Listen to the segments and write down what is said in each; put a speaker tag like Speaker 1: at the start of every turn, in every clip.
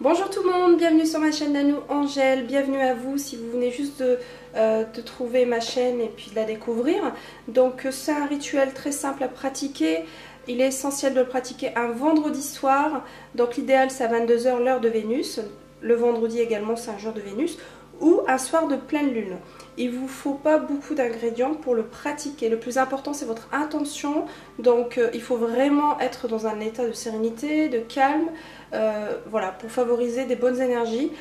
Speaker 1: Bonjour tout le monde, bienvenue sur ma chaîne Nanou Angèle, bienvenue à vous si vous venez juste de trouver ma chaîne et puis de la découvrir. Donc c'est un rituel très simple à pratiquer, il est essentiel de le pratiquer un vendredi soir, donc l'idéal c'est à 22 h l'heure de Vénus, le vendredi également c'est un jour de Vénus, ou un soir de pleine lune. Il ne vous faut pas beaucoup d'ingrédients pour le pratiquer. Le plus important c'est votre intention. Donc il faut vraiment être dans un état de sérénité, de calme, voilà, pour favoriser des bonnes énergies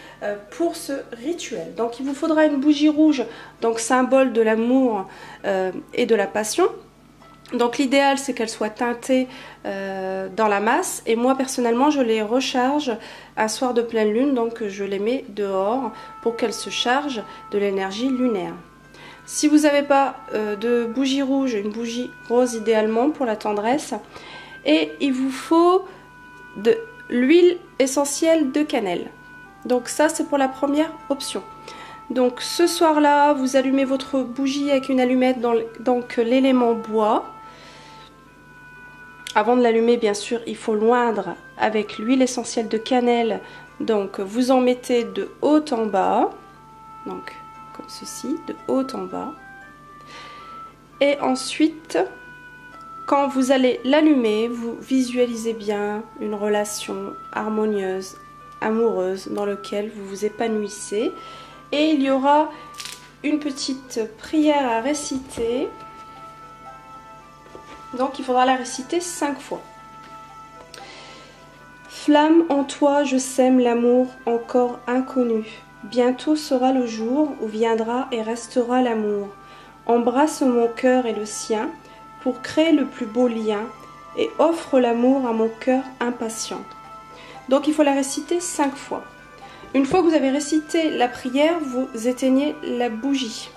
Speaker 1: pour ce rituel. Donc il vous faudra une bougie rouge, donc symbole de l'amour et de la passion. Donc l'idéal c'est qu'elle soit teintée dans la masse, et moi personnellement je les recharge un soir de pleine lune, donc je les mets dehors pour qu'elles se chargent de l'énergie lunaire. Si vous n'avez pas de bougie rouge, une bougie rose idéalement pour la tendresse, et il vous faut de l'huile essentielle de cannelle. Donc ça c'est pour la première option. Donc ce soir là vous allumez votre bougie avec une allumette dans l'élément bois. Avant de l'allumer, bien sûr, il faut l'oindre avec l'huile essentielle de cannelle. Donc, vous en mettez de haut en bas. Donc, comme ceci, de haut en bas. Et ensuite, quand vous allez l'allumer, vous visualisez bien une relation harmonieuse, amoureuse, dans laquelle vous vous épanouissez. Et il y aura une petite prière à réciter. Donc il faudra la réciter 5 fois. Flamme en toi, je sème l'amour encore inconnu. Bientôt sera le jour où viendra et restera l'amour. Embrasse mon cœur et le sien pour créer le plus beau lien et offre l'amour à mon cœur impatient. Donc il faut la réciter 5 fois. Une fois que vous avez récité la prière, vous éteignez la bougie.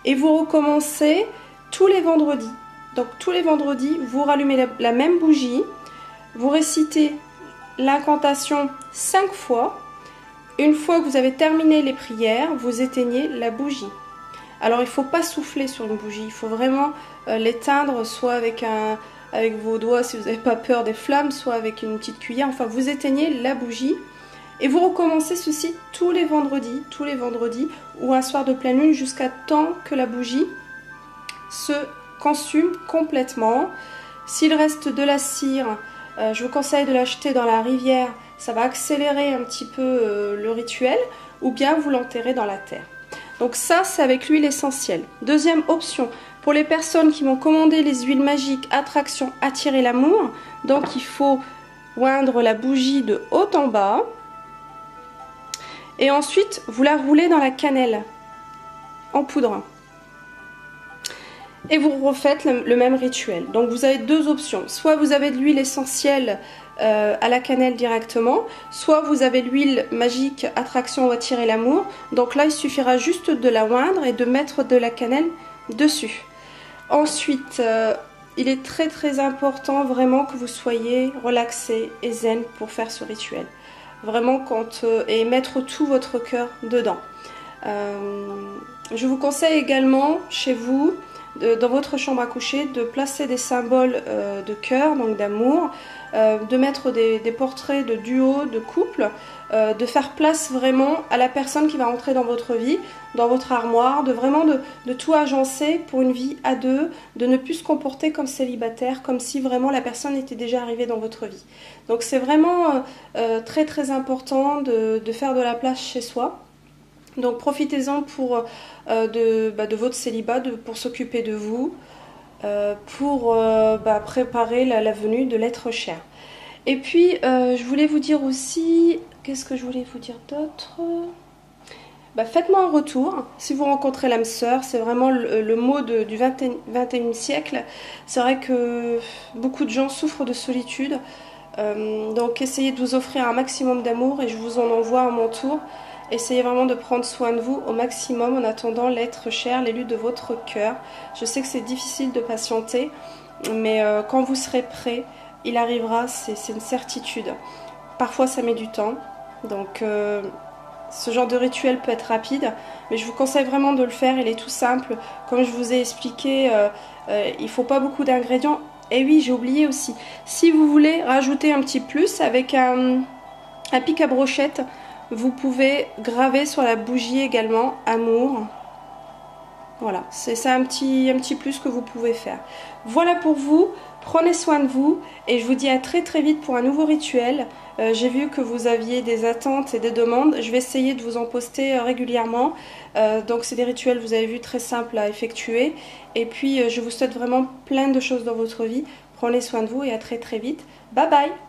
Speaker 1: Et vous recommencez tous les vendredis. Donc tous les vendredis, vous rallumez la même bougie, vous récitez l'incantation 5 fois. Une fois que vous avez terminé les prières, vous éteignez la bougie. Alors il ne faut pas souffler sur une bougie, il faut vraiment l'éteindre soit avec vos doigts si vous n'avez pas peur des flammes, soit avec une petite cuillère. Enfin vous éteignez la bougie et vous recommencez ceci tous les vendredis ou un soir de pleine lune jusqu'à temps que la bougie se consume complètement. S'il reste de la cire, je vous conseille de l'acheter dans la rivière, ça va accélérer un petit peu le rituel, ou bien vous l'enterrez dans la terre. Donc ça c'est avec l'huile essentielle. Deuxième option, pour les personnes qui vont commander les huiles magiques attraction, attirer l'amour, donc il faut oindre la bougie de haut en bas et ensuite vous la roulez dans la cannelle en poudre. Et vous refaites le même rituel. Donc vous avez deux options. Soit vous avez de l'huile essentielle à la cannelle directement, soit vous avez l'huile magique attraction ou attirer l'amour. Donc là il suffira juste de la oindre et de mettre de la cannelle dessus. Ensuite il est très important vraiment que vous soyez relaxé et zen pour faire ce rituel. Vraiment et mettre tout votre cœur dedans. Je vous conseille également chez vous, dans votre chambre à coucher, de placer des symboles de cœur, donc d'amour, de mettre des portraits de duo, de couple, de faire place vraiment à la personne qui va entrer dans votre vie, dans votre armoire, de tout agencer pour une vie à deux, de ne plus se comporter comme célibataire, comme si vraiment la personne était déjà arrivée dans votre vie. Donc c'est vraiment très important de faire de la place chez soi. Donc profitez-en de votre célibat, pour s'occuper de vous, pour préparer la venue de l'être cher. Et puis je voulais vous dire aussi, qu'est-ce que je voulais vous dire d'autre ? Faites-moi un retour si vous rencontrez l'âme sœur, c'est vraiment le mot du 21e siècle. C'est vrai que beaucoup de gens souffrent de solitude, donc essayez de vous offrir un maximum d'amour et je vous en envoie à mon tour. Essayez vraiment de prendre soin de vous au maximum en attendant l'être cher, l'élu de votre cœur. Je sais que c'est difficile de patienter, mais quand vous serez prêt, il arrivera, c'est une certitude. Parfois ça met du temps, donc ce genre de rituel peut être rapide, mais je vous conseille vraiment de le faire, il est tout simple. Comme je vous ai expliqué, il ne faut pas beaucoup d'ingrédients. Et oui, j'ai oublié aussi, si vous voulez rajouter un petit plus avec un pic à brochette. Vous pouvez graver sur la bougie également amour. Voilà, c'est ça un petit plus que vous pouvez faire. Voilà pour vous, prenez soin de vous et je vous dis à très très vite pour un nouveau rituel. J'ai vu que vous aviez des attentes et des demandes, je vais essayer de vous en poster régulièrement. Donc c'est des rituels, vous avez vu, très simples à effectuer. Et puis je vous souhaite vraiment plein de choses dans votre vie. Prenez soin de vous et à très très vite. Bye bye!